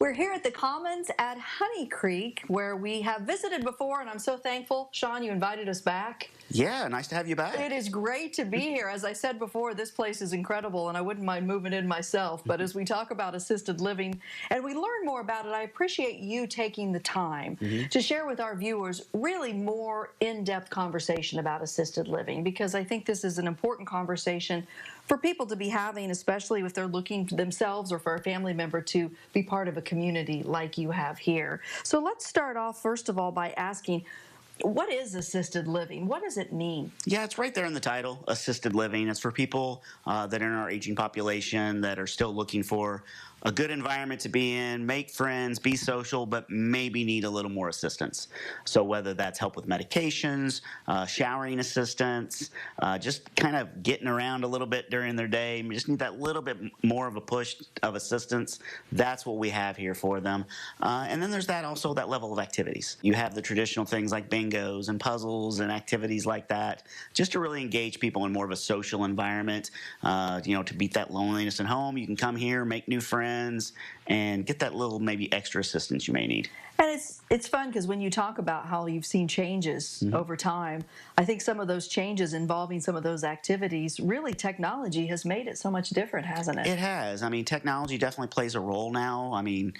We're here at the Commons at Honey Creek, where we have visited before, and I'm so thankful, Sean, you invited us back. Yeah, nice to have you back. It is great to be here. As I said before, this place is incredible, and I wouldn't mind moving in myself. But as we talk about assisted living and we learn more about it, I appreciate you taking the time to share with our viewers really more in-depth conversation about assisted living, because I think this is an important conversation for people to be having, especially if they're looking for themselves or for a family member to be part of a community like you have here. So let's start off, first of all, by asking, what is assisted living? What does it mean? Yeah, it's right there in the title, assisted living. It's for people that are in our aging population that are still looking for a good environment to be in, make friends, be social, but maybe need a little more assistance. So whether that's help with medications, showering assistance, just kind of getting around a little bit during their day, just need that little bit more of a push of assistance, that's what we have here for them. And then there's also that level of activities. You have the traditional things like bingos and puzzles and activities like that, just to really engage people in more of a social environment. To beat that loneliness at home, you can come here, make new friends, and get that little maybe extra assistance you may need. And it's fun because when you talk about how you've seen changes over time, I think some of those changes involving some of those activities, really technology has made it so much different, hasn't it? It has. I mean, technology definitely plays a role now. I mean,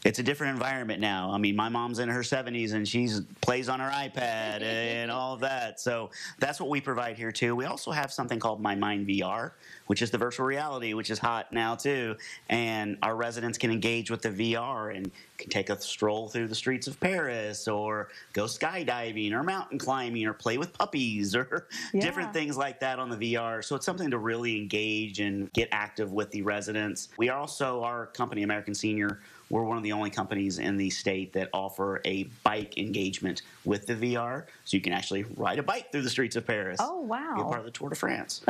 it's a different environment now. I mean, my mom's in her 70s and she plays on her iPad and all of that. So that's what we provide here too. We also have something called My Mind VR, which is the virtual reality, which is hot now too. And our residents can engage with the VR and can take a stroll through the streets of Paris or go skydiving or mountain climbing or play with puppies or different things like that on the VR. So it's something to really engage and get active with the residents. We are also, our company, American Senior, we're one of the only companies in the state that offer a bike engagement with the VR, so you can actually ride a bike through the streets of Paris. Oh, wow. Be a part of the Tour de France.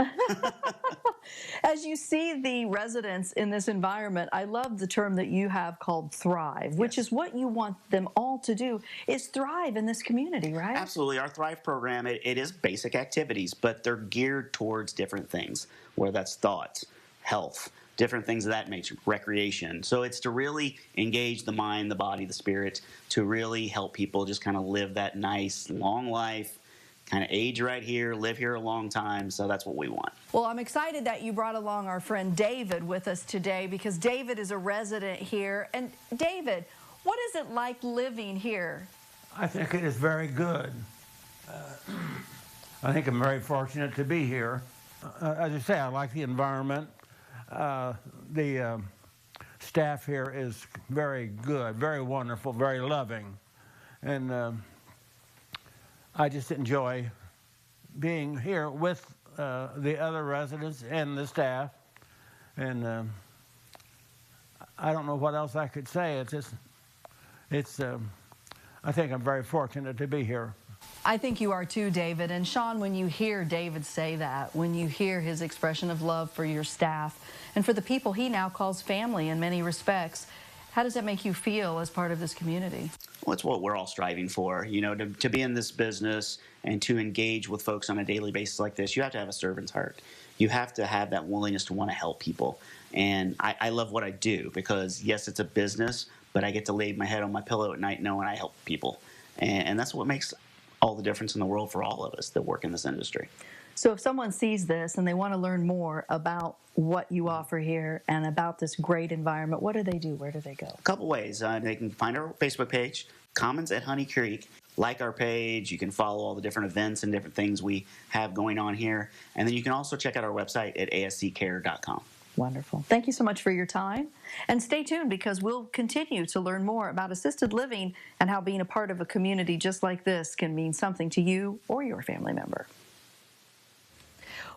As you see the residents in this environment, I love the term that you have called Thrive, which is what you want them all to do, is thrive in this community, right? Absolutely. Our Thrive program, it is basic activities, but they're geared towards different things, whether that's thoughts, health, different things of that nature, recreation. So it's to really engage the mind, the body, the spirit, to really help people just kind of live that nice, long life, kind of age right here, live here a long time. So that's what we want. Well, I'm excited that you brought along our friend David with us today, because David is a resident here. And David, what is it like living here? I think it is very good. I think I'm very fortunate to be here. As I say, I like the environment. The staff here is very good, very wonderful, very loving, and I just enjoy being here with the other residents and the staff, and I don't know what else I could say. I think I'm very fortunate to be here. I think you are too, David. And Sean, when you hear David say that, when you hear his expression of love for your staff and for the people he now calls family in many respects, how does that make you feel as part of this community? Well, it's what we're all striving for, to be in this business and to engage with folks on a daily basis like this. You have to have a servant's heart. You have to have that willingness to want to help people. And I love what I do because, yes, it's a business, but I get to lay my head on my pillow at night knowing I help people. And that's what makes all the difference in the world for all of us that work in this industry. So if someone sees this and they want to learn more about what you offer here and about this great environment, what do they do? Where do they go? A couple ways. They can find our Facebook page, Commons at Honey Creek. Like our page. You can follow all the different events and different things we have going on here. And then you can also check out our website at asccare.com. Wonderful. Thank you so much for your time. And stay tuned, because we'll continue to learn more about assisted living and how being a part of a community just like this can mean something to you or your family member.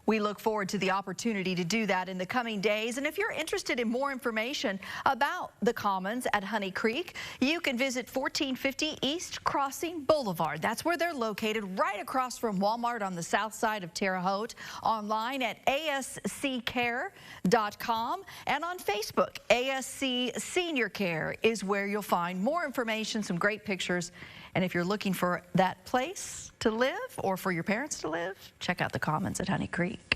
We look forward to the opportunity to do that in the coming days. And if you're interested in more information about the Commons at Honey Creek, you can visit 1450 East Crossing Boulevard. That's where they're located, right across from Walmart on the south side of Terre Haute. Online at asccare.com and on Facebook. ASC Senior Care is where you'll find more information, some great pictures. And if you're looking for that place to live or for your parents to live, check out the Commons at Honey Creek.